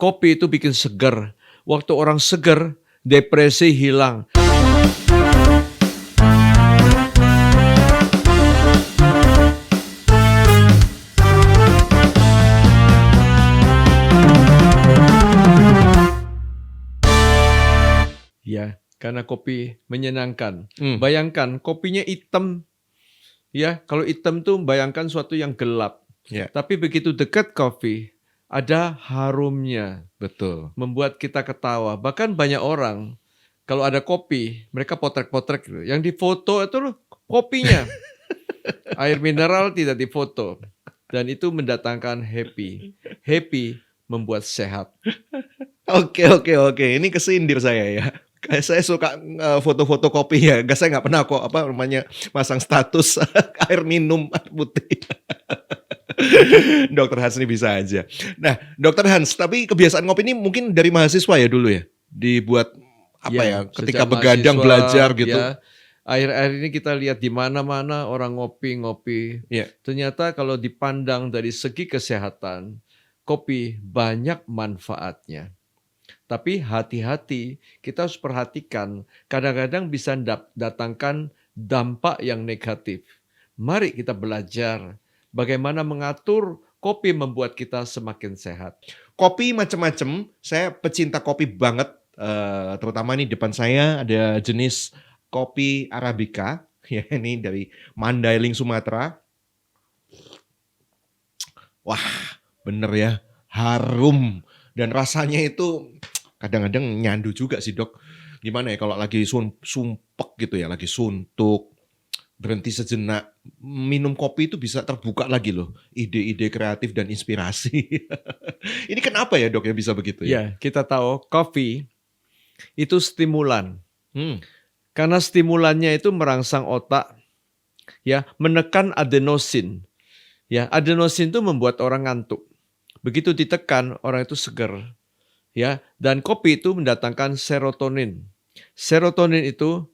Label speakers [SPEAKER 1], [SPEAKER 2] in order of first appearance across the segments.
[SPEAKER 1] Kopi itu bikin seger. Waktu orang seger, depresi hilang. Ya, karena kopi menyenangkan. Bayangkan kopinya hitam. Ya, kalau hitam tuh bayangkan suatu yang gelap.
[SPEAKER 2] Ya,
[SPEAKER 1] Tapi begitu dekat kopi, ada harumnya.
[SPEAKER 2] betul.
[SPEAKER 1] Membuat kita ketawa. Bahkan banyak orang, kalau ada kopi, mereka potrek-potrek gitu. Yang difoto itu loh, kopinya. Air mineral tidak difoto. Dan itu mendatangkan happy. Happy membuat sehat.
[SPEAKER 2] Oke. Ini kesindir saya ya. Kayak saya suka foto-foto kopi ya. Saya nggak pernah kok masang status air minum air putih. Dokter Hans ini bisa aja. Nah, Dokter Hans, tapi kebiasaan ngopi ini mungkin dari mahasiswa ya dulu ya? Dibuat ketika
[SPEAKER 1] sejak
[SPEAKER 2] begadang
[SPEAKER 1] mahasiswa,
[SPEAKER 2] belajar gitu.
[SPEAKER 1] Ya, akhir-akhir ini kita lihat di mana-mana orang ngopi.
[SPEAKER 2] Ya.
[SPEAKER 1] Ternyata kalau dipandang dari segi kesehatan, kopi banyak manfaatnya. Tapi hati-hati, kita harus perhatikan. Kadang-kadang bisa datangkan dampak yang negatif. Mari kita belajar bagaimana mengatur kopi membuat kita semakin sehat.
[SPEAKER 2] Kopi macam-macam, saya pecinta kopi banget. Terutama nih depan saya ada jenis kopi Arabica. Ya, ini dari Mandailing, Sumatera. Wah, bener ya, harum. Dan rasanya itu kadang-kadang nyandu juga sih dok. Gimana ya kalau lagi sumpek gitu ya, lagi suntuk, berhenti sejenak, minum kopi itu bisa terbuka lagi loh. Ide-ide kreatif dan inspirasi. Ini kenapa ya dok ya bisa begitu ya?
[SPEAKER 1] Ya, kita tahu kopi itu stimulan. Karena stimulannya itu merangsang otak, ya, menekan adenosin. Ya, adenosin itu membuat orang ngantuk. Begitu ditekan, orang itu seger. Ya, dan kopi itu mendatangkan serotonin. Serotonin itu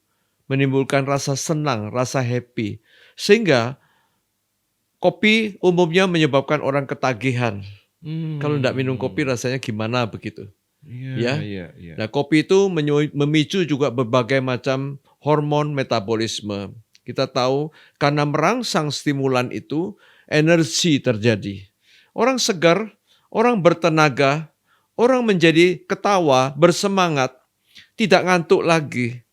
[SPEAKER 1] menimbulkan rasa senang, rasa happy. Sehingga kopi umumnya menyebabkan orang ketagihan. Kalau tidak minum kopi rasanya gimana begitu.
[SPEAKER 2] Iya.
[SPEAKER 1] Nah, kopi itu memicu juga berbagai macam hormon metabolisme. Kita tahu karena merangsang stimulan itu, energi terjadi. Orang segar, orang bertenaga, orang menjadi ketawa, bersemangat, tidak ngantuk lagi.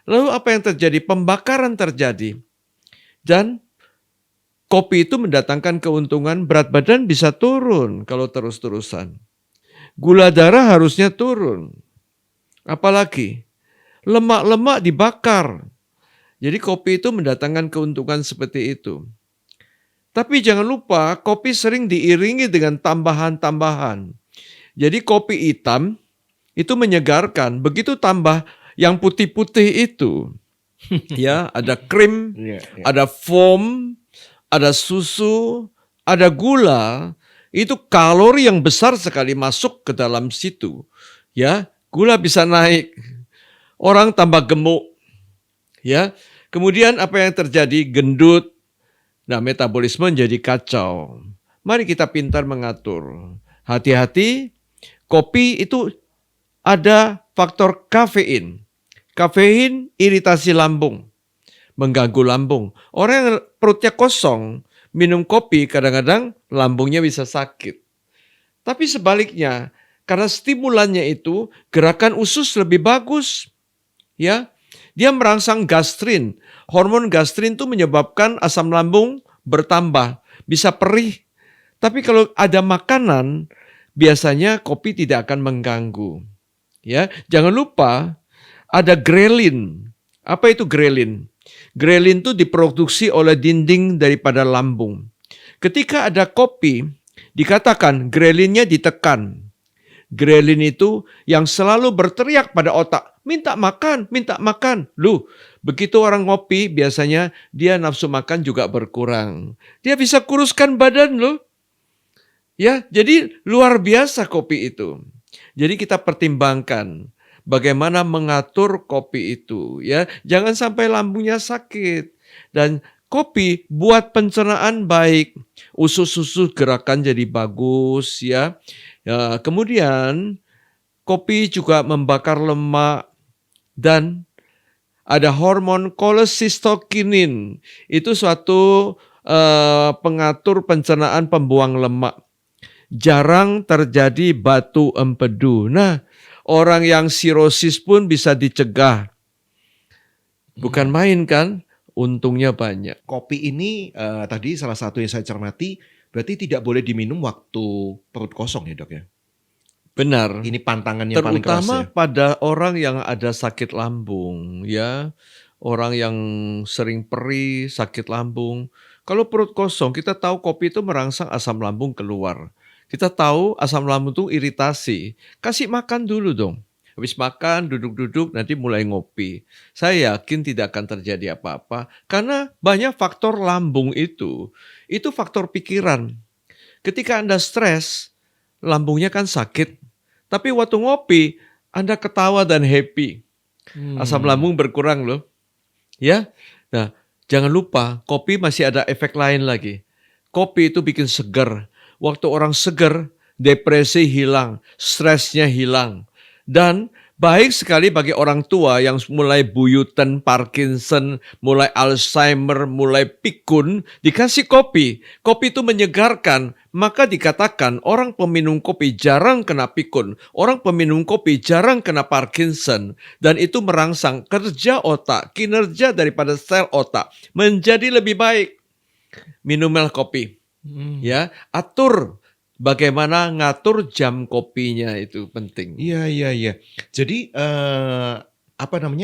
[SPEAKER 1] Lalu apa yang terjadi? Pembakaran terjadi. Dan kopi itu mendatangkan keuntungan, berat badan bisa turun kalau terus-terusan. Gula darah harusnya turun. Apalagi lemak-lemak dibakar. Jadi kopi itu mendatangkan keuntungan seperti itu. Tapi jangan lupa kopi sering diiringi dengan tambahan-tambahan. Jadi kopi hitam itu menyegarkan. Begitu tambah yang putih-putih itu. Ya, ada krim, ada foam, ada susu, ada gula. Itu kalori yang besar sekali masuk ke dalam situ. Ya, gula bisa naik. Orang tambah gemuk. Ya. Kemudian apa yang terjadi? Gendut. Nah, metabolisme jadi kacau. Mari kita pintar mengatur. Hati-hati, kopi itu ada faktor kafein. Kafein iritasi lambung, mengganggu lambung. Orang yang perutnya kosong, minum kopi kadang-kadang lambungnya bisa sakit. Tapi sebaliknya, karena stimulannya itu, gerakan usus lebih bagus. Ya, dia merangsang gastrin. Hormon gastrin itu menyebabkan asam lambung bertambah, bisa perih. Tapi kalau ada makanan, biasanya kopi tidak akan mengganggu. Ya, jangan lupa ada grelin. Apa itu grelin? Grelin itu diproduksi oleh dinding daripada lambung. Ketika ada kopi, dikatakan grelinnya ditekan. Grelin itu yang selalu berteriak pada otak, minta makan. Loh, begitu orang ngopi biasanya dia nafsu makan juga berkurang. Dia bisa kuruskan badan loh. Ya, jadi luar biasa kopi itu. Jadi kita pertimbangkan bagaimana mengatur kopi itu, ya. Jangan sampai lambungnya sakit. Dan Kopi buat pencernaan baik, usus-usus gerakan jadi bagus ya. Ya, kemudian kopi juga membakar lemak dan ada hormon kolesistokinin. Itu suatu pengatur pencernaan pembuang lemak. Jarang terjadi batu empedu. Nah, orang yang sirosis pun bisa dicegah. Bukan main kan? Untungnya banyak.
[SPEAKER 2] Kopi ini tadi salah satu yang saya cermati, berarti tidak boleh diminum waktu perut kosong ya dok ya?
[SPEAKER 1] Benar.
[SPEAKER 2] Ini pantangannya paling keras
[SPEAKER 1] Terutama
[SPEAKER 2] ya?
[SPEAKER 1] pada orang yang ada sakit lambung ya. Orang yang sering perih, sakit lambung. Kalau perut kosong, kita tahu kopi itu merangsang asam lambung keluar. Kita tahu asam lambung itu iritasi. Kasih makan dulu dong. Habis makan, duduk-duduk, nanti mulai ngopi. Saya yakin tidak akan terjadi apa-apa. Karena banyak faktor lambung itu faktor pikiran. Ketika Anda stres, lambungnya kan sakit. Tapi waktu ngopi, Anda ketawa dan happy. Asam lambung berkurang loh. Ya, nah jangan lupa kopi masih ada efek lain lagi. Kopi itu bikin segar. Waktu orang segar, depresi hilang, stresnya hilang. Dan baik sekali bagi orang tua yang mulai buyutan, Parkinson, mulai Alzheimer, mulai pikun, dikasih kopi. Kopi itu menyegarkan, maka dikatakan orang peminum kopi jarang kena pikun, orang peminum kopi jarang kena Parkinson, dan itu merangsang kerja otak, kinerja daripada sel otak menjadi lebih baik. Minumlah kopi. Ya, atur bagaimana ngatur jam kopinya itu penting.
[SPEAKER 2] Iya. Jadi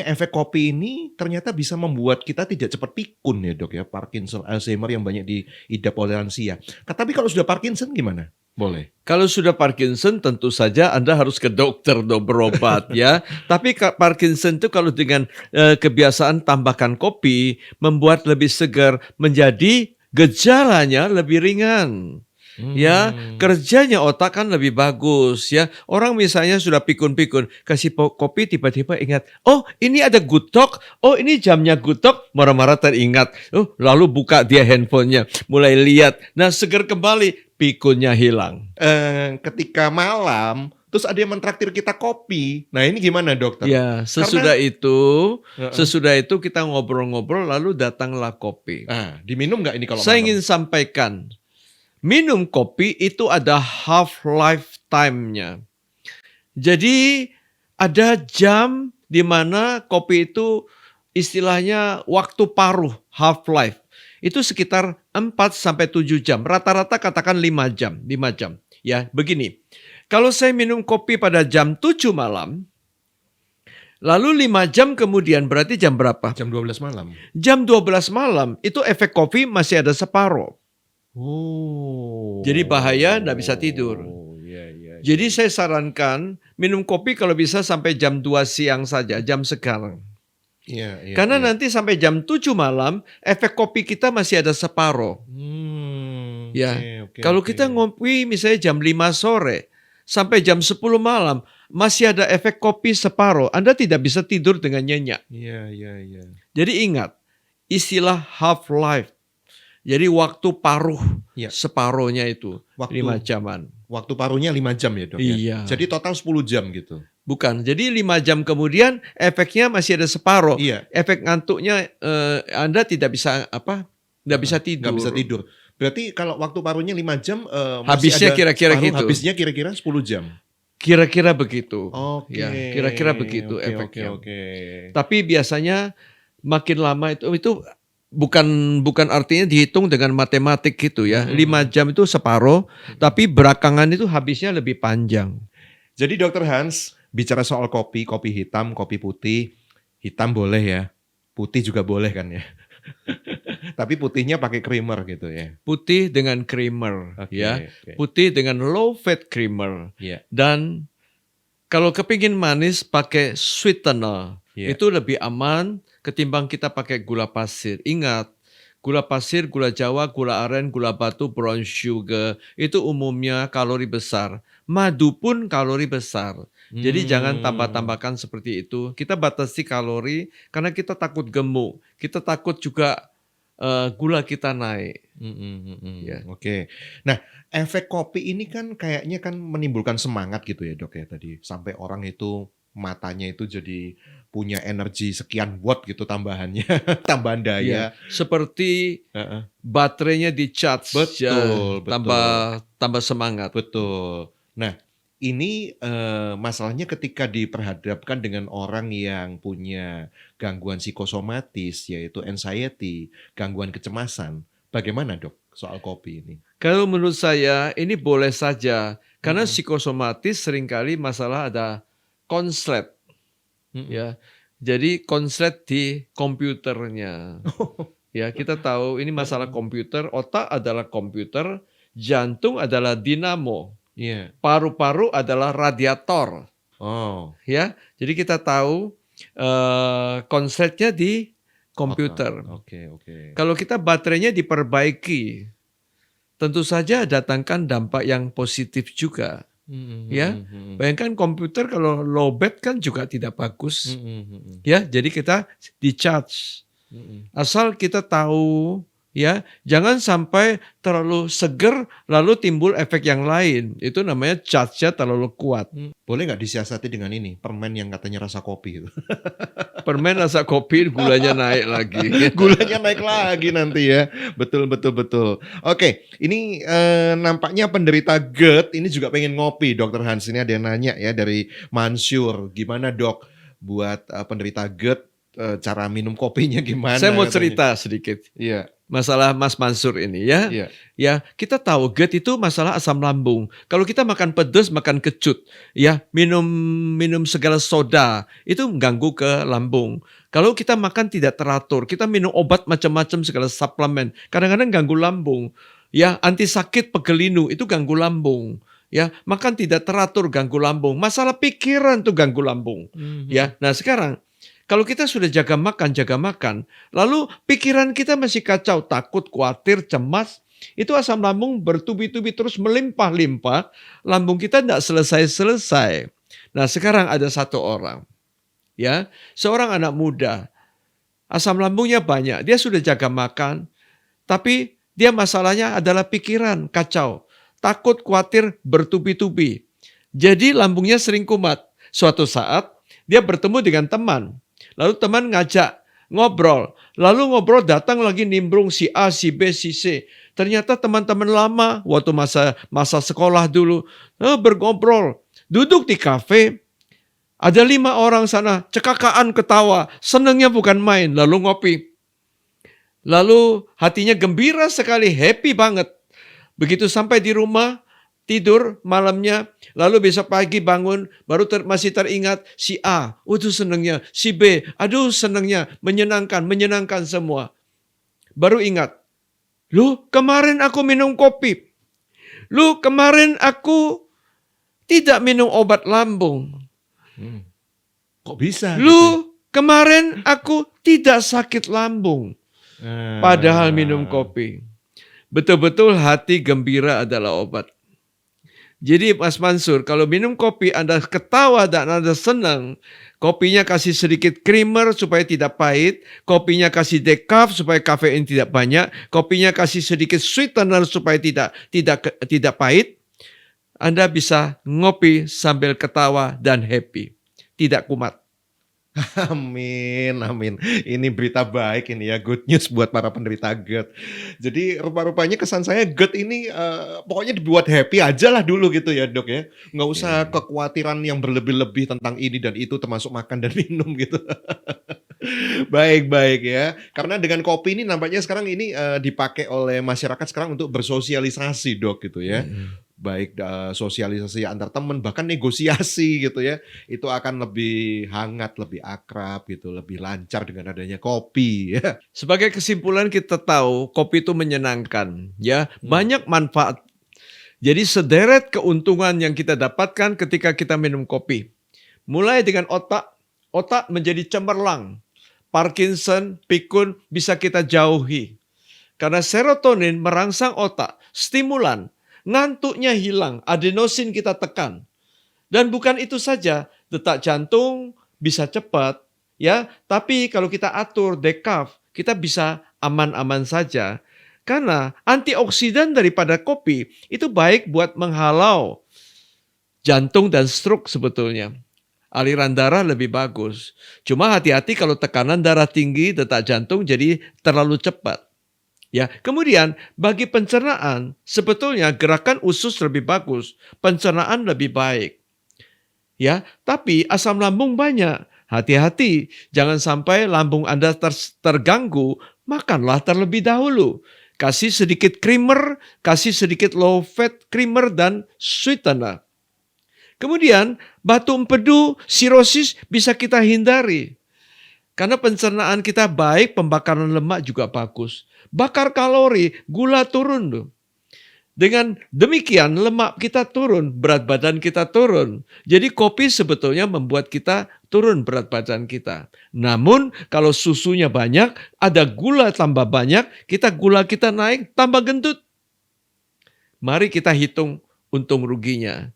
[SPEAKER 2] efek kopi ini ternyata bisa membuat kita tidak cepat pikun ya dok ya, Parkinson, Alzheimer yang banyak diidap oleh lansia. Tapi kalau sudah Parkinson gimana? Boleh.
[SPEAKER 1] Kalau sudah Parkinson tentu saja Anda harus ke dokter dong berobat ya. Tapi Parkinson itu kalau dengan kebiasaan tambahkan kopi membuat lebih segar, menjadi gejalanya lebih ringan. Ya, kerjanya otak kan lebih bagus ya. Orang misalnya sudah pikun-pikun, kasih kopi tiba-tiba ingat, oh ini ada good talk, oh ini jamnya good talk, marah-marah teringat. Oh, lalu buka dia handphonenya, mulai lihat. Nah, segar kembali, pikunnya hilang.
[SPEAKER 2] Ketika malam, terus ada yang mentraktir kita kopi. Nah ini gimana dokter?
[SPEAKER 1] Ya, sesudah itu kita ngobrol-ngobrol lalu datanglah kopi.
[SPEAKER 2] Diminum nggak ini kalau
[SPEAKER 1] Saya
[SPEAKER 2] malam?
[SPEAKER 1] ingin sampaikan, minum kopi itu ada half lifetime-nya. Jadi ada jam di mana kopi itu istilahnya waktu paruh, half life. Itu sekitar 4-7 jam. Rata-rata katakan 5 jam. Ya, begini. Kalau saya minum kopi pada jam 7 malam, lalu 5 jam kemudian berarti jam berapa?
[SPEAKER 2] Jam 12 malam.
[SPEAKER 1] Jam 12 malam itu efek kopi masih ada separuh. Jadi bahaya, nggak bisa tidur. Jadi saya sarankan minum kopi kalau bisa sampai jam 2 siang saja, jam sekarang. Karena nanti sampai jam 7 malam, efek kopi kita masih ada separuh. Kalau kita ngopi misalnya jam 5 sore, sampai jam 10 malam, masih ada efek kopi separuh. Anda tidak bisa tidur dengan nyenyak. Jadi ingat, istilah half life. Jadi waktu paruh separuhnya itu 5 jaman.
[SPEAKER 2] Waktu paruhnya 5 jam ya dok?
[SPEAKER 1] Iya.
[SPEAKER 2] Jadi total 10 jam gitu?
[SPEAKER 1] Bukan, jadi 5 jam kemudian efeknya masih ada separuh. Efek ngantuknya Anda tidak bisa nggak bisa tidur.
[SPEAKER 2] Nggak bisa tidur. Berarti kalau waktu paruhnya 5 jam
[SPEAKER 1] habisnya kira-kira gitu.
[SPEAKER 2] Habisnya kira-kira 10 jam?
[SPEAKER 1] Kira-kira begitu.
[SPEAKER 2] Ya,
[SPEAKER 1] kira-kira begitu efeknya. Tapi biasanya makin lama itu bukan artinya dihitung dengan matematik gitu ya. 5 jam itu separuh, tapi belakangan itu habisnya lebih panjang.
[SPEAKER 2] Jadi Dr. Hans, bicara soal kopi hitam, kopi putih, hitam boleh ya, putih juga boleh kan ya. Tapi putihnya pakai creamer gitu ya.
[SPEAKER 1] Putih dengan creamer Putih dengan low fat creamer. Dan kalau kepingin manis pakai sweetener. Itu lebih aman ketimbang kita pakai gula pasir. Ingat, gula pasir, gula Jawa, gula aren, gula batu, brown sugar itu umumnya kalori besar. Madu pun kalori besar. Jadi jangan tambah-tambahkan seperti itu. Kita batasi kalori karena kita takut gemuk. Kita takut juga gula kita naik, ya.
[SPEAKER 2] Oke. Nah, efek kopi ini kan kayaknya kan menimbulkan semangat gitu ya, Dok, ya tadi. Sampai orang itu matanya itu jadi punya energi sekian watt gitu tambahannya, tambahan
[SPEAKER 1] Ya,
[SPEAKER 2] daya.
[SPEAKER 1] seperti
[SPEAKER 2] Heeh.
[SPEAKER 1] baterainya di-charge, ya,
[SPEAKER 2] Betul betul.
[SPEAKER 1] tambah tambah semangat.
[SPEAKER 2] Betul. Nah, ini, masalahnya ketika diperhadapkan dengan orang yang punya gangguan psikosomatis, yaitu anxiety, gangguan kecemasan. Bagaimana, Dok, soal kopi ini?
[SPEAKER 1] Kalau menurut saya ini boleh saja, karena
[SPEAKER 2] Mhm,
[SPEAKER 1] psikosomatis seringkali masalah ada konslet,
[SPEAKER 2] mhm.
[SPEAKER 1] ya. Jadi konslet di komputernya. Ya, kita tahu ini masalah
[SPEAKER 2] Heeh.
[SPEAKER 1] komputer, otak adalah komputer, jantung adalah dinamo,
[SPEAKER 2] Iya.
[SPEAKER 1] paru-paru adalah radiator,
[SPEAKER 2] Oh,
[SPEAKER 1] ya. Jadi kita tahu, konsletnya di
[SPEAKER 2] otak.
[SPEAKER 1] komputer.
[SPEAKER 2] Oke oke.
[SPEAKER 1] Kalau kita baterainya diperbaiki, tentu saja datangkan dampak yang positif juga,
[SPEAKER 2] Mhm
[SPEAKER 1] ya.
[SPEAKER 2] mhm mhm.
[SPEAKER 1] Bayangkan komputer kalau lowbat kan juga tidak bagus,
[SPEAKER 2] Mhm mhm.
[SPEAKER 1] ya. Jadi kita di-charge.
[SPEAKER 2] Mhm.
[SPEAKER 1] Asal kita tahu, ya, jangan sampai terlalu seger lalu timbul efek yang lain, itu namanya charge-nya terlalu kuat.
[SPEAKER 2] Boleh nggak disiasati dengan ini, permen yang katanya rasa kopi itu?
[SPEAKER 1] Permen rasa kopi gulanya naik lagi.
[SPEAKER 2] Gulanya naik lagi nanti ya. Betul betul betul. Oke, ini, nampaknya penderita GERD ini juga pengen ngopi, Dokter Hans. Ini ada yang nanya ya dari Mansur, "Gimana Dok, buat, penderita GERD, cara minum kopinya
[SPEAKER 1] Saya
[SPEAKER 2] gimana?"
[SPEAKER 1] mau
[SPEAKER 2] katanya.
[SPEAKER 1] cerita sedikit,
[SPEAKER 2] Iya
[SPEAKER 1] masalah Mas Mansur ini ya.
[SPEAKER 2] iya.
[SPEAKER 1] Ya, kita tahu GERD itu masalah asam lambung. Kalau kita makan pedas, makan kecut, ya, minum minum segala soda, itu mengganggu ke lambung. Kalau kita makan tidak teratur, kita minum obat macam-macam segala suplemen, kadang-kadang ganggu lambung. Ya, anti sakit pegelinu itu ganggu lambung. Ya, makan tidak teratur ganggu lambung. Masalah pikiran tuh ganggu lambung.
[SPEAKER 2] Mhm.
[SPEAKER 1] Ya, nah sekarang kalau kita sudah jaga makan, lalu pikiran kita masih kacau, takut, khawatir, cemas, itu asam lambung bertubi-tubi terus melimpah-limpah, lambung kita tidak selesai-selesai. Nah sekarang ada satu orang, ya, seorang anak muda, asam lambungnya banyak, dia sudah jaga makan, tapi dia masalahnya adalah pikiran, kacau, takut, khawatir, bertubi-tubi. Jadi lambungnya sering kumat. Suatu saat dia bertemu dengan teman, lalu teman ngajak ngobrol, lalu ngobrol datang lagi nimbrung si A, si B, si C. Ternyata teman-teman lama waktu masa masa sekolah dulu bergobrol, duduk di kafe. Ada 5 orang sana, cekakaan ketawa, senangnya bukan main, lalu ngopi. Lalu hatinya gembira sekali, happy banget. Begitu sampai di rumah, tidur malamnya, lalu besok pagi bangun, baru masih teringat si A, itu senangnya, si B, aduh senangnya, menyenangkan semua. Baru ingat, lu kemarin aku minum kopi, lu kemarin aku tidak minum obat lambung,
[SPEAKER 2] Mmm. Kok bisa gitu ya?
[SPEAKER 1] lu kemarin aku tidak sakit lambung, padahal minum
[SPEAKER 2] Ah.
[SPEAKER 1] kopi. Betul-betul hati gembira adalah obat. Jadi Mas Mansur, kalau minum kopi Anda ketawa dan Anda senang, kopinya kasih sedikit creamer supaya tidak pahit, kopinya kasih decaf supaya kafein tidak banyak, kopinya kasih sedikit sweetener supaya tidak pahit, Anda bisa ngopi sambil ketawa dan happy, tidak kumat.
[SPEAKER 2] Amin amin. Ini berita baik ini ya, good news buat para penderita GERD. Jadi rupa-rupanya kesan saya GERD ini, pokoknya dibuat happy aja lah dulu gitu ya, Dok, ya. Nggak
[SPEAKER 1] Ya,
[SPEAKER 2] usah kekhawatiran yang berlebih-lebih tentang ini dan itu termasuk makan dan minum gitu. Baik baik ya. Karena dengan kopi ini nampaknya sekarang ini, dipakai oleh masyarakat sekarang untuk bersosialisasi, Dok, gitu ya.
[SPEAKER 1] mm.
[SPEAKER 2] Baik, sosialisasi antar teman, bahkan negosiasi gitu ya, itu akan lebih hangat, lebih akrab gitu, lebih lancar dengan adanya kopi ya.
[SPEAKER 1] Sebagai kesimpulan kita tahu kopi itu menyenangkan, ya,
[SPEAKER 2] Mhm,
[SPEAKER 1] banyak manfaat. Jadi sederet keuntungan yang kita dapatkan ketika kita minum kopi. Mulai dengan otak, otak menjadi cemerlang. Parkinson, pikun bisa kita jauhi. Karena serotonin merangsang otak, stimulan, ngantuknya hilang, adenosin kita tekan. Dan bukan itu saja, detak jantung bisa cepat, ya. Tapi kalau kita atur decaf, kita bisa aman-aman saja. Karena antioksidan daripada kopi itu baik buat menghalau jantung dan stroke sebetulnya. Aliran darah lebih bagus. Cuma hati-hati kalau tekanan darah tinggi, detak jantung jadi terlalu cepat. Ya, kemudian bagi pencernaan sebetulnya gerakan usus lebih bagus, pencernaan lebih baik. Ya, tapi asam lambung banyak. Hati-hati, jangan sampai lambung Anda terganggu, makanlah terlebih dahulu. Kasih sedikit creamer, kasih sedikit low fat creamer dan sweetener. Kemudian batu empedu, sirosis bisa kita hindari. Karena pencernaan kita baik, pembakaran lemak juga bagus. Bakar kalori, gula turun loh. Dengan demikian lemak kita turun, berat badan kita turun. Jadi kopi sebetulnya membuat kita turun berat badan kita. Namun kalau susunya banyak, ada gula tambah banyak, gula kita naik, tambah gendut. Mari kita hitung untung ruginya.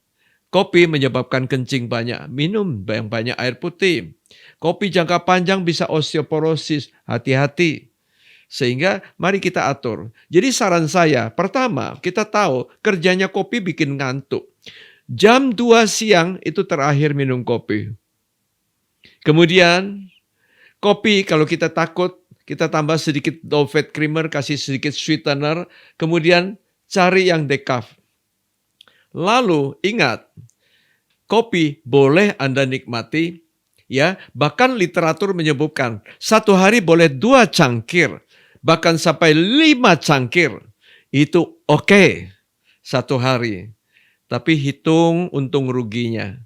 [SPEAKER 1] Kopi menyebabkan kencing banyak, minum yang banyak air putih. Kopi jangka panjang bisa osteoporosis, hati-hati. Sehingga mari kita atur. Jadi saran saya, pertama kita tahu kerjanya kopi bikin ngantuk. Jam 2 siang itu terakhir minum kopi. Kemudian kopi kalau kita takut, kita tambah sedikit low fat creamer, kasih sedikit sweetener. Kemudian cari yang decaf. Lalu ingat, kopi boleh Anda nikmati, ya. Bahkan literatur menyebutkan 1 hari boleh 2 cangkir, bahkan sampai 5 cangkir. Itu oke 1 hari. Tapi hitung untung ruginya.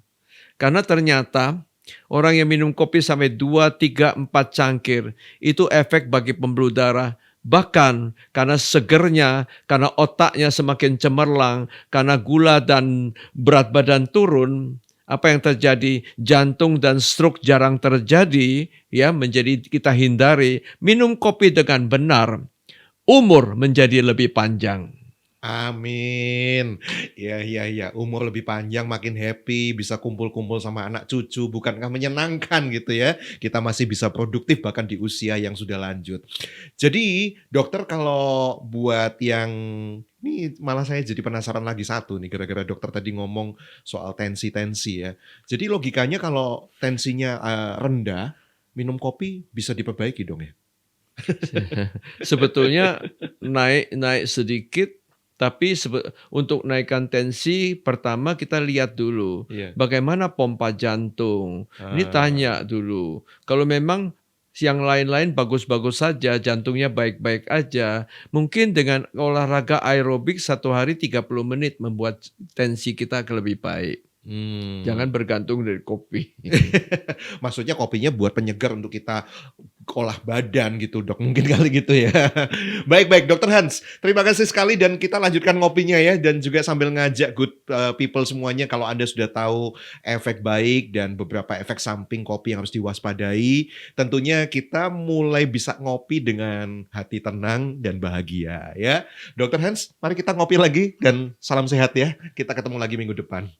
[SPEAKER 1] Karena ternyata orang yang minum kopi sampai 2, 3, 4 cangkir, itu efek bagi pembuluh darah. Bahkan karena segernya, karena otaknya semakin cemerlang, karena gula dan berat badan turun, apa yang terjadi? Jantung dan stroke jarang terjadi, ya, menjadi kita hindari. Minum kopi dengan benar, umur menjadi lebih panjang.
[SPEAKER 2] Amin. Ya. Umur lebih panjang, makin happy, bisa kumpul-kumpul sama anak cucu. Bukankah menyenangkan gitu ya? Kita masih bisa produktif bahkan di usia yang sudah lanjut. Jadi dokter kalau buat yang ini malah saya jadi penasaran lagi satu nih gara-gara dokter tadi ngomong soal tensi-tensi ya. Jadi logikanya kalau tensinya rendah, minum kopi bisa diperbaiki dong ya?
[SPEAKER 1] Sebetulnya naik sedikit, tapi untuk naikkan tensi pertama kita lihat dulu
[SPEAKER 2] Iya.
[SPEAKER 1] bagaimana pompa jantung. Ini
[SPEAKER 2] Ah.
[SPEAKER 1] tanya dulu. Kalau memang yang lain-lain bagus-bagus saja, jantungnya baik-baik aja, mungkin dengan olahraga aerobik 1 hari 30 menit membuat tensi kita lebih baik. Jangan bergantung dari kopi.
[SPEAKER 2] Maksudnya kopinya buat penyegar untuk kita olah badan gitu dok, mungkin kali gitu ya. Baik Dokter Hans, terima kasih sekali dan kita lanjutkan ngopinya ya. Dan juga sambil ngajak good people semuanya, kalau Anda sudah tahu efek baik dan beberapa efek samping kopi yang harus diwaspadai, tentunya kita mulai bisa ngopi dengan hati tenang dan bahagia ya. Dokter Hans, mari kita ngopi lagi dan salam sehat ya. Kita ketemu lagi minggu depan.